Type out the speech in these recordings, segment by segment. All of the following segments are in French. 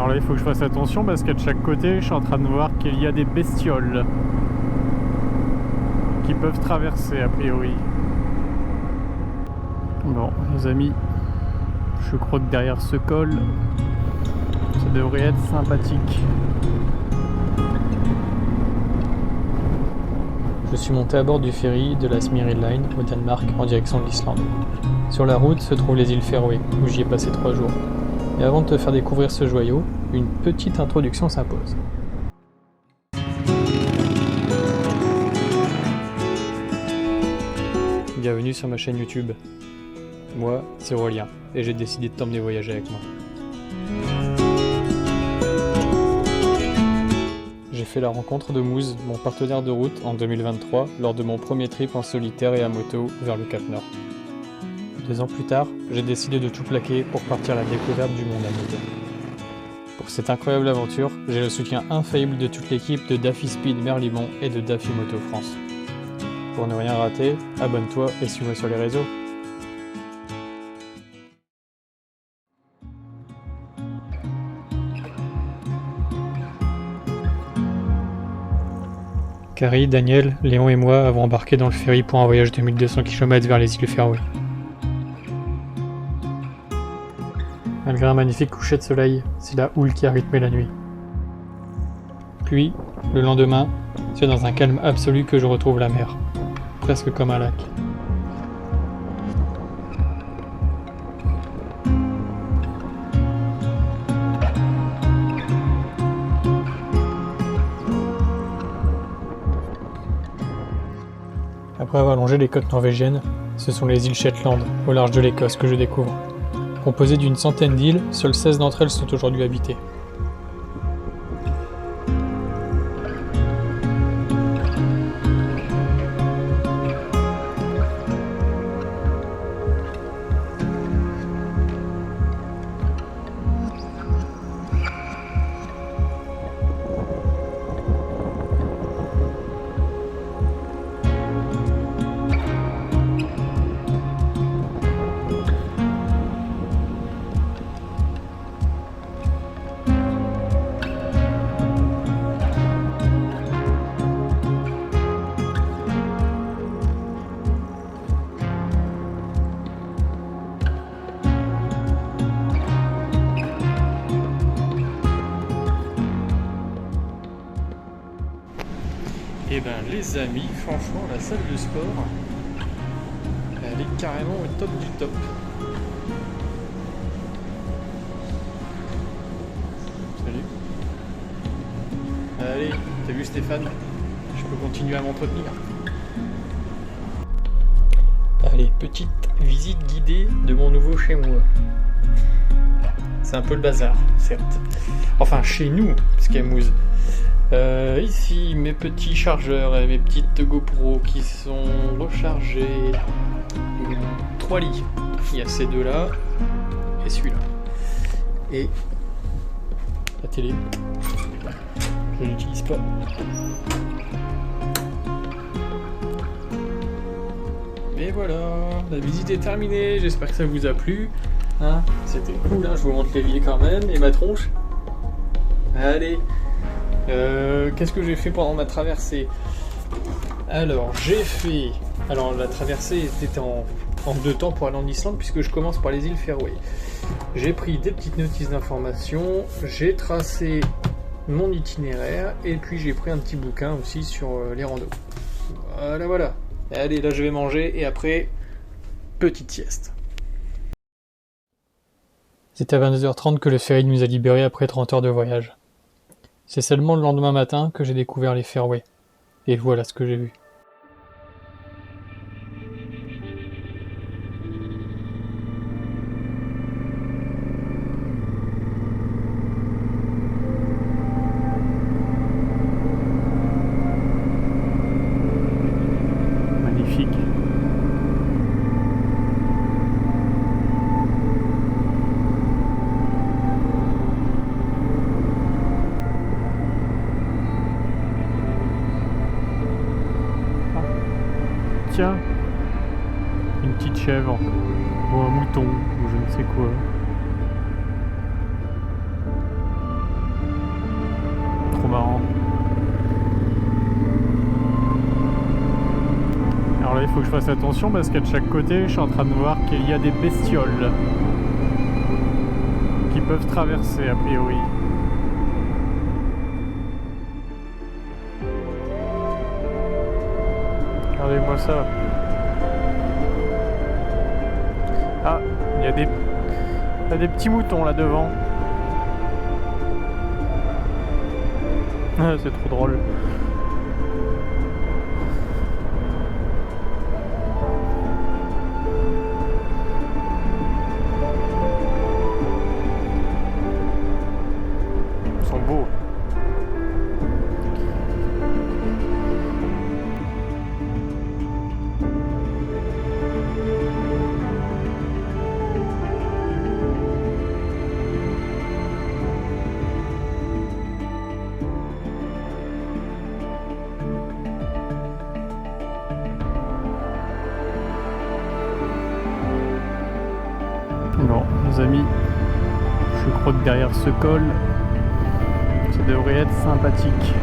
Alors là, il faut que je fasse attention parce qu'à de chaque côté, je suis en train de voir qu'il y a des bestioles qui peuvent traverser a priori. Bon, les amis, je crois que derrière ce col, ça devrait être sympathique. Je suis monté à bord du ferry de la Smyril Line au Danemark en direction de l'Islande. Sur la route se trouvent les îles Féroé, où j'y ai passé 3 jours. Et avant de te faire découvrir ce joyau, une petite introduction s'impose. Bienvenue sur ma chaîne YouTube. Moi, c'est Aurélien, et j'ai décidé de t'emmener voyager avec moi. J'ai fait la rencontre de Moose, mon partenaire de route, en 2023, lors de mon premier trip en solitaire et à moto vers le Cap Nord. 2 ans plus tard, j'ai décidé de tout plaquer pour partir à la découverte du monde à moto. Pour cette incroyable aventure, j'ai le soutien infaillible de toute l'équipe de Daffy Speed Merlimont et de Daffy Moto France. Pour ne rien rater, abonne-toi et suis-moi sur les réseaux. Carrie, Daniel, Léon et moi avons embarqué dans le ferry pour un voyage de 1200 km vers les îles Féroé. Malgré un magnifique coucher de soleil, c'est la houle qui a rythmé la nuit. Puis, le lendemain, c'est dans un calme absolu que je retrouve la mer, presque comme un lac. Après avoir longé les côtes norvégiennes, ce sont les îles Shetland, au large de l'Écosse, que je découvre. Composées d'une centaine d'îles, seules 16 d'entre elles sont aujourd'hui habitées. Et ben les amis, franchement la salle de sport, elle est carrément au top du top. Salut. Allez, t'as vu Stéphane? Je peux continuer à m'entretenir. Allez, petite visite guidée de mon nouveau chez moi. C'est un peu le bazar, certes. Enfin, chez nous, parce qu'il y a Moose. Ici, mes petits chargeurs et mes petites GoPro qui sont rechargés. 3 lits. Il y a ces 2 là et celui-là. Et la télé. Je l'utilise pas. Et voilà, la visite est terminée. J'espère que ça vous a plu. Hein, c'était cool, hein, je vous montre l'évier quand même et ma tronche. Allez. Qu'est-ce que j'ai fait pendant ma traversée? Alors, la traversée était en 2 temps pour aller en Islande, puisque je commence par les îles Féroé. J'ai pris des petites notices d'information, j'ai tracé mon itinéraire, et puis j'ai pris un petit bouquin aussi sur les randos. Voilà. Allez, là je vais manger, et après, petite sieste. C'est à 22h30 que le ferry nous a libérés après 30 heures de voyage. C'est seulement le lendemain matin que j'ai découvert les Féroé. Et voilà ce que j'ai vu. Magnifique. Tiens, une petite chèvre, ou un mouton, ou je ne sais quoi. faut que je fasse attention parce qu'à de chaque côté, je suis en train de voir qu'il y a des bestioles qui peuvent traverser a priori. Regardez-moi ça. Ah, il y a des petits moutons là devant. Ah, c'est trop drôle. Ils sont beaux. Bon, les amis, je crois que derrière ce col, ça devrait être sympathique.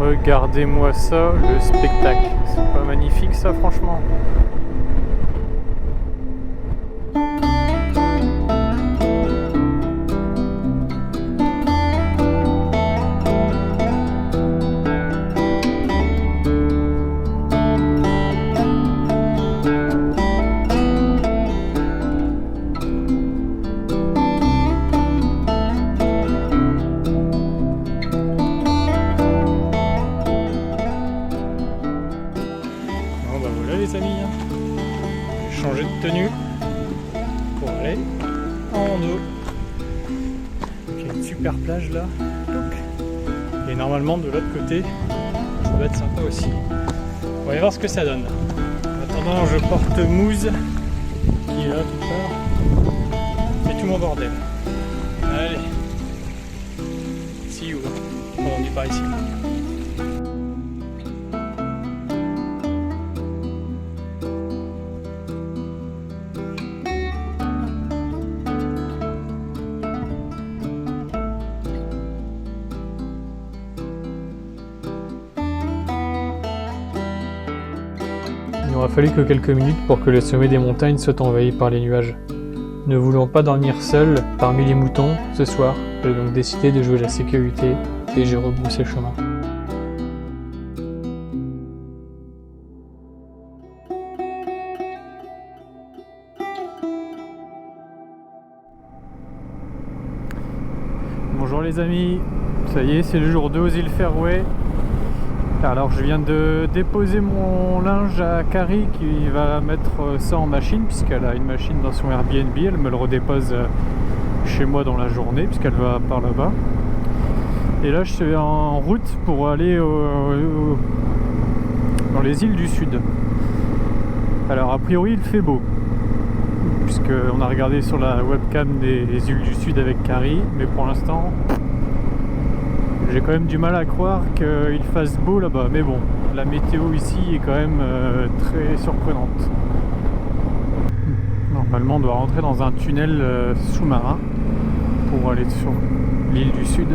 Regardez-moi ça, le spectacle. C'est pas magnifique ça, franchement? Les amis, j'ai changé de tenue pour aller en rando. Donc il y a une super plage là. Et normalement de l'autre côté, ça doit être sympa aussi. On va aller voir ce que ça donne. En attendant, je porte Mousse qui est là tout part. Et tout mon bordel. Allez. See you. On dit par ici. Il n'aura fallu que quelques minutes pour que le sommet des montagnes soit envahi par les nuages. Ne voulant pas dormir seul parmi les moutons ce soir, j'ai donc décidé de jouer la sécurité et j'ai rebroussé chemin. Bonjour les amis, ça y est, c'est le jour 2 aux îles Fairway. Alors je viens de déposer mon linge à Carrie qui va mettre ça en machine puisqu'elle a une machine dans son Airbnb, elle me le redépose chez moi dans la journée puisqu'elle va par là-bas. Et là je suis en route pour aller dans les îles du Sud. Alors a priori il fait beau puisqu'on a regardé sur la webcam des îles du Sud avec Carrie, mais pour l'instant j'ai quand même du mal à croire qu'il fasse beau là-bas, mais bon, la météo ici est quand même très surprenante. Normalement, on doit rentrer dans un tunnel sous-marin pour aller sur l'île du Sud.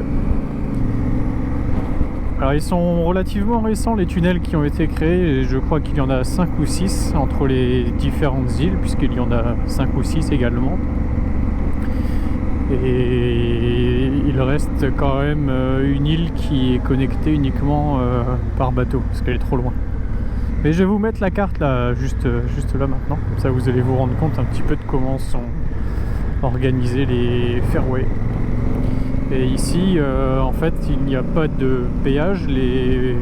Alors, ils sont relativement récents, les tunnels qui ont été créés. Je crois qu'il y en a 5 ou 6 entre les différentes îles, puisqu'il y en a 5 ou 6 également. Et il reste quand même une île qui est connectée uniquement par bateau, parce qu'elle est trop loin. Mais je vais vous mettre la carte là, juste là maintenant. Comme ça vous allez vous rendre compte un petit peu de comment sont organisés les fairways. Et ici, en fait, il n'y a pas de péage. Il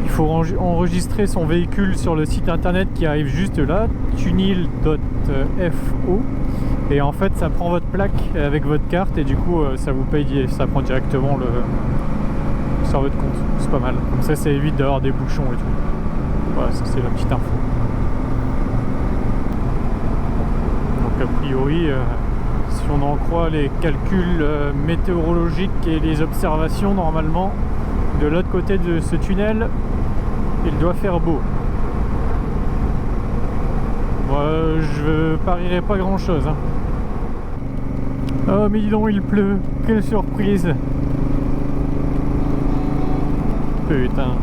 faut enregistrer son véhicule sur le site internet qui arrive juste là, tunil.fo. Et en fait, ça prend votre plaque avec votre carte et du coup, ça vous paye, ça prend directement sur votre compte. C'est pas mal. Comme ça évite d'avoir des bouchons et tout. Voilà, ça c'est la petite info. Donc a priori, si on en croit les calculs météorologiques et les observations, normalement, de l'autre côté de ce tunnel, il doit faire beau. Moi, je parierais pas grand chose. Hein. Oh, mais dis donc, il pleut. Quelle surprise. Putain.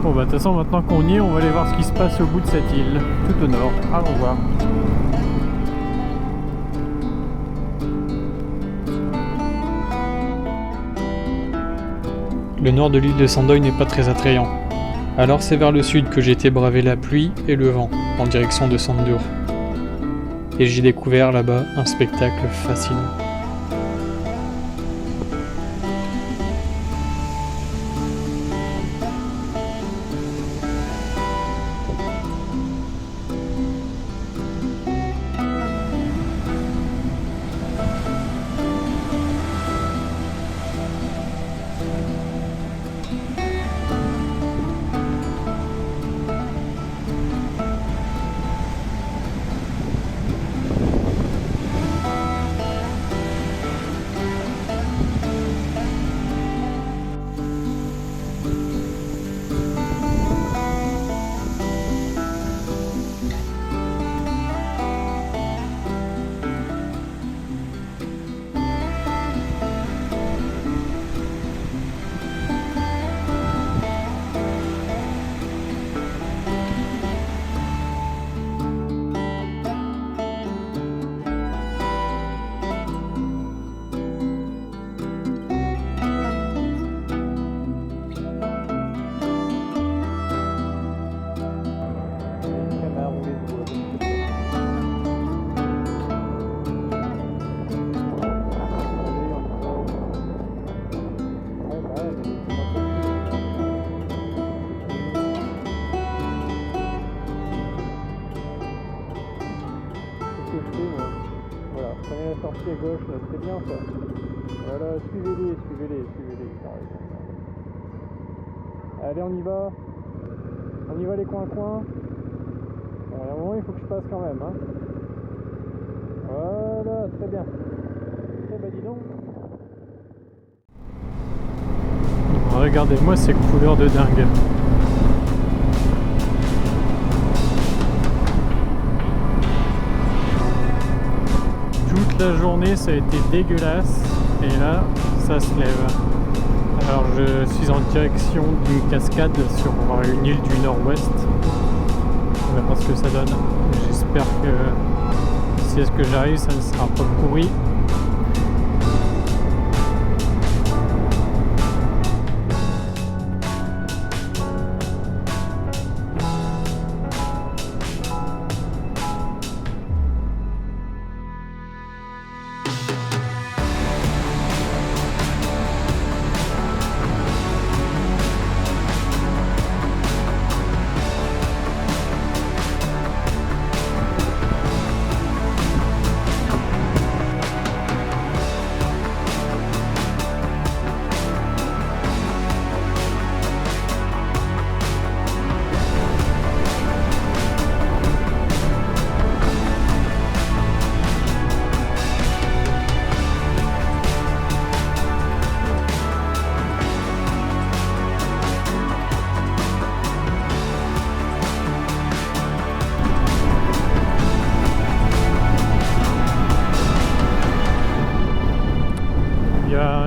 Bon, bah, de toute façon, maintenant qu'on y est, on va aller voir ce qui se passe au bout de cette île, tout au nord. Allons voir. Le nord de l'île de Sandoy n'est pas très attrayant. Alors c'est vers le sud que j'ai été braver la pluie et le vent, en direction de Sandur. Et j'ai découvert là-bas un spectacle fascinant. Sortie à gauche, c'est bien ça. Voilà, suivez-les. Allez, on y va. On y va les coins-coins. Bon, à un moment, il faut que je passe quand même. Hein. Voilà, très bien. Eh ben, dis donc. Regardez-moi ces couleurs de dingue. Toute la journée ça a été dégueulasse et là ça se lève. Alors je suis en direction d'une cascade sur une île du nord-ouest. On va voir ce que ça donne. J'espère que si est-ce que j'arrive ça ne sera pas pourri.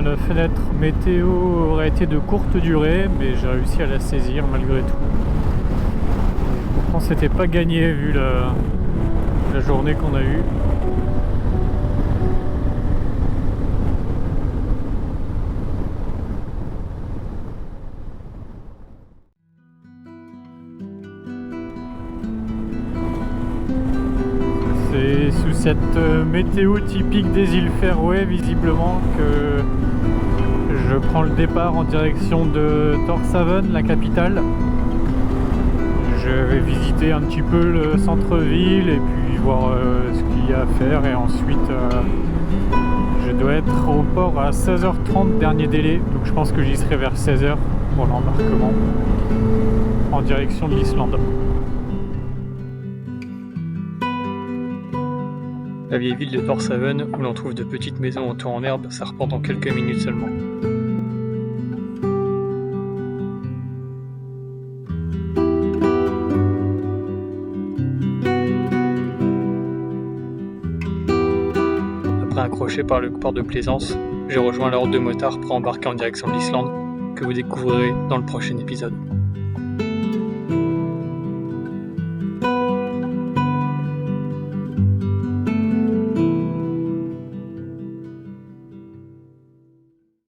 La fenêtre météo aurait été de courte durée, mais j'ai réussi à la saisir malgré tout. Pourtant c'était pas gagné vu la journée qu'on a eue. cette météo typique des îles Féroé, visiblement, que je prends le départ en direction de Tórshavn, la capitale. Je vais visiter un petit peu le centre-ville et puis voir ce qu'il y a à faire, et ensuite je dois être au port à 16h30, dernier délai, donc je pense que j'y serai vers 16h pour l'embarquement en direction de l'Islande. La vieille ville de Tórshavn, où l'on trouve de petites maisons entourées en herbe, ça repart en quelques minutes seulement. Après un crochet par le port de Plaisance, j'ai rejoint la horde de motards pour embarquer en direction de l'Islande, que vous découvrirez dans le prochain épisode.